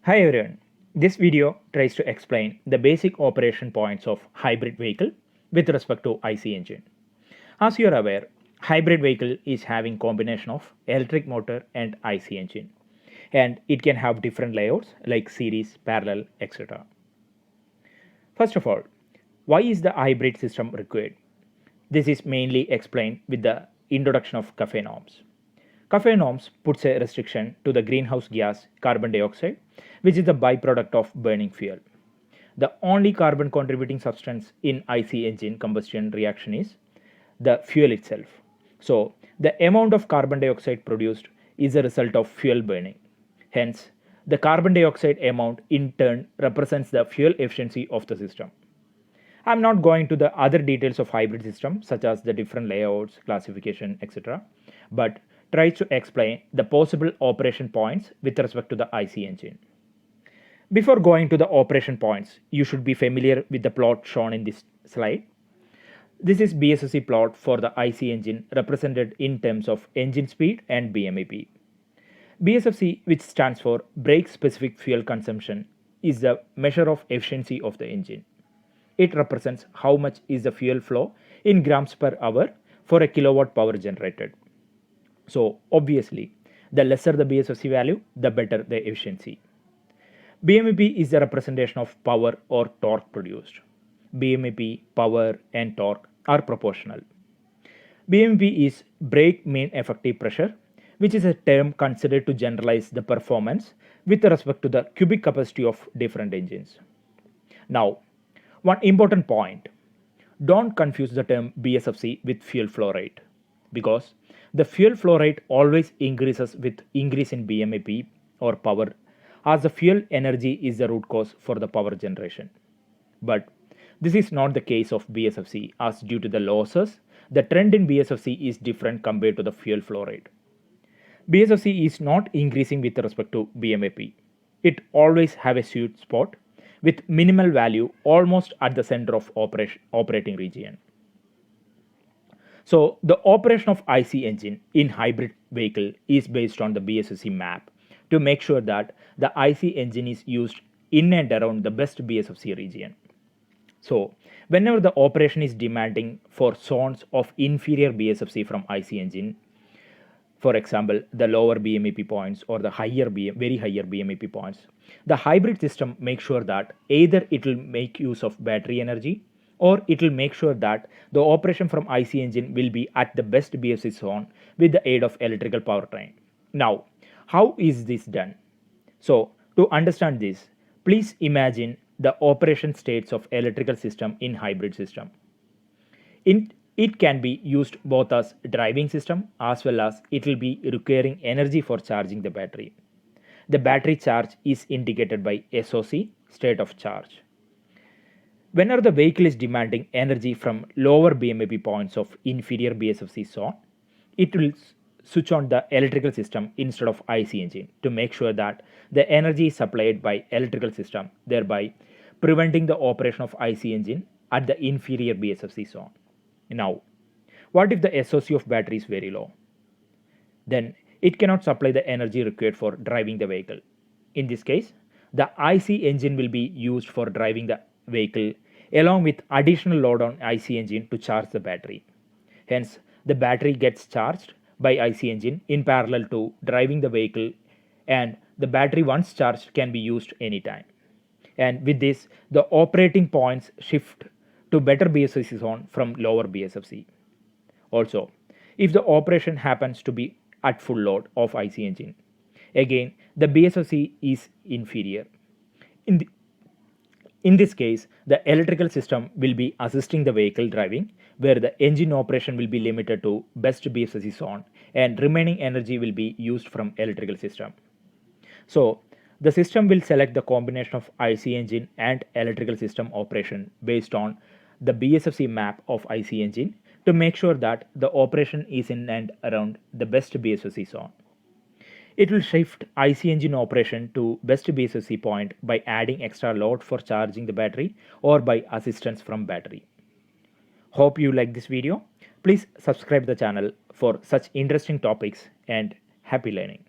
Hi everyone, this video tries to explain the basic operation points of hybrid vehicle with respect to IC engine. As you are aware, hybrid vehicle is having combination of electric motor and IC engine, and it can have different layouts like series, parallel, etc. First of all, why is the hybrid system required? This is mainly explained with the introduction of CAFE norms. CAFE norms puts a restriction to the greenhouse gas carbon dioxide, which is the byproduct of burning fuel. The only carbon contributing substance in IC engine combustion reaction is the fuel itself. So, the amount of carbon dioxide produced is a result of fuel burning. Hence, the carbon dioxide amount in turn represents the fuel efficiency of the system. I'm not going to the other details of hybrid system such as the different layouts, classification, etc. but try to explain the possible operation points with respect to the IC engine. Before going to the operation points, you should be familiar with the plot shown in this slide. This is BSFC plot for the IC engine represented in terms of engine speed and BMAP. BSFC, which stands for brake specific fuel consumption, is the measure of efficiency of the engine. It represents how much is the fuel flow in grams per hour for a kilowatt power generated. So obviously, the lesser the BSFC value, the better the efficiency. BMAP is the representation of power or torque produced. BMAP, power and torque are proportional. BMP is brake mean effective pressure, which is a term considered to generalize the performance with respect to the cubic capacity of different engines. Now, one important point, don't confuse the term BSFC with fuel flow rate, because the fuel flow rate always increases with increase in BMAP or power, as the fuel energy is the root cause for the power generation. But this is not the case of BSFC, as due to the losses, the trend in BSFC is different compared to the fuel flow rate. BSFC is not increasing with respect to BMAP. It always have a sweet spot with minimal value almost at the center of operating region. So the operation of IC engine in hybrid vehicle is based on the BSFC map to make sure that the IC engine is used in and around the best BSFC region. So whenever the operation is demanding for zones of inferior BSFC from IC engine, for example, the lower BMAP points or the very higher BMAP points, the hybrid system makes sure that either it will make use of battery energy or it will make sure that the operation from IC engine will be at the best BSFC zone with the aid of electrical powertrain. Now, how is this done? So, to understand this, please imagine the operation states of electrical system in hybrid system. It can be used both as driving system as well as it will be requiring energy for charging the battery. The battery charge is indicated by SOC, state of charge. Whenever the vehicle is demanding energy from lower BMAP points of inferior BSFC zone, it will switch on the electrical system instead of IC engine to make sure that the energy is supplied by electrical system, thereby preventing the operation of IC engine at the inferior BSFC zone. Now, what if the SOC of battery is very low? Then it cannot supply the energy required for driving the vehicle. In this case, the IC engine will be used for driving the vehicle along with additional load on IC engine to charge the battery. Hence, the battery gets charged by IC engine in parallel to driving the vehicle, and the battery once charged can be used anytime. And with this, the operating points shift to better BSFC zone from lower BSFC. Also, if the operation happens to be at full load of IC engine, again the BSFC is inferior. In this case, the electrical system will be assisting the vehicle driving, where the engine operation will be limited to best BSFC zone and remaining energy will be used from electrical system. So the system will select the combination of IC engine and electrical system operation based on the BSFC map of IC engine to make sure that the operation is in and around the best BSFC zone. It will shift IC engine operation to best BSFC point by adding extra load for charging the battery or by assistance from battery. Hope you like this video. Please subscribe the channel for such interesting topics and happy learning.